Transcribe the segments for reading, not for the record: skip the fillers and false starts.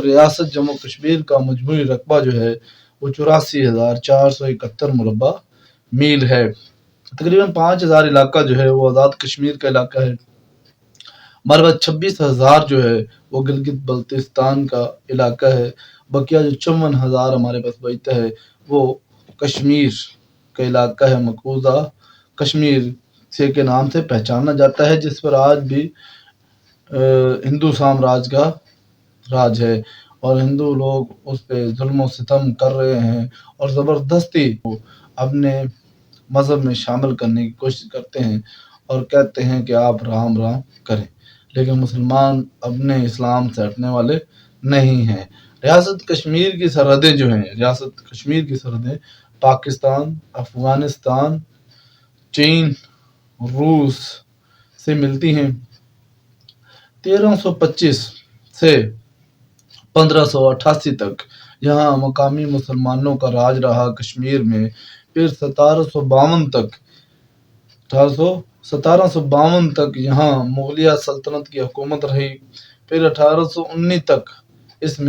ریاست جموں کشمیر کا مجموعی رقبہ جو ہے وہ 84,471 مربع میل ہے۔ تقریباً 5,000 علاقہ جو ہے وہ آزاد کشمیر کا علاقہ ہے۔ مربع 26,000 جو ہے وہ گلگت بلتستان کا علاقہ ہے۔ بقیہ جو 54,000 ہمارے پاس بچتا ہے وہ کشمیر کا علاقہ ہے، مقبوضہ کشمیر سے کے نام سے پہچانا جاتا ہے، جس پر آج بھی ہندو سامراج کا راج ہے اور ہندو لوگ اس پہ ظلم و ستم کر رہے ہیں اور زبردستی اپنے مذہب میں شامل کرنے کی کوشش کرتے ہیں اور کہتے ہیں کہ آپ رام رام کریں، لیکن مسلمان اپنے اسلام سے ہٹنے والے نہیں ہیں۔ ریاست کشمیر کی سرحدیں جو ہیں، ریاست کشمیر کی سرحدیں پاکستان، افغانستان، چین، روس سے ملتی ہیں۔ 1325 سے 1588 تک یہاں مقامی مسلمانوں کا راج رہا کشمیر میں۔ پھر 1752 تک یہاں مغلیہ سلطنت کی حکومت رہی۔ پھر 1819 تک اس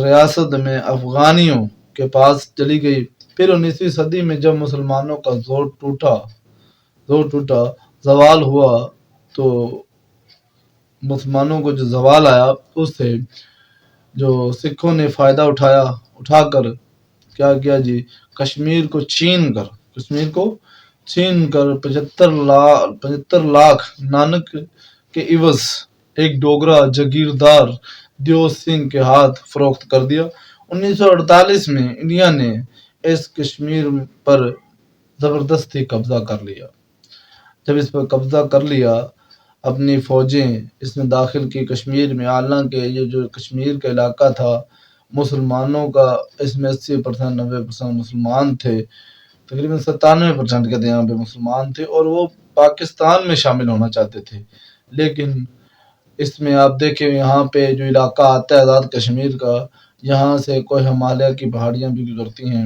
ریاست میں افغانیوں کے پاس چلی گئی۔ پھر 19ویں صدی میں جب مسلمانوں کا زور ٹوٹا، زوال ہوا، تو مسلمانوں کو جو زوال آیا اس سے جو سکھوں نے فائدہ اٹھا کر کیا کیا جی، کشمیر کو چھین کر 75 لاکھ نانک کے عوض ایک ڈوگرا جاگیردار دیو سنگھ کے ہاتھ فروخت کر دیا۔ 1948 میں انڈیا نے اس کشمیر پر زبردستی قبضہ کر لیا۔ جب اس پر قبضہ کر لیا، اپنی فوجیں اس میں داخل کی کشمیر میں، حالانکہ یہ جو کشمیر کا علاقہ تھا مسلمانوں کا، اس میں 80% 90% مسلمان تھے، تقریباً 97% کے یہاں پہ مسلمان تھے اور وہ پاکستان میں شامل ہونا چاہتے تھے۔ لیکن اس میں آپ دیکھیں یہاں پہ جو علاقہ آتا ہے آزاد کشمیر کا، یہاں سے کوئی ہمالیہ کی پہاڑیاں بھی گزرتی ہیں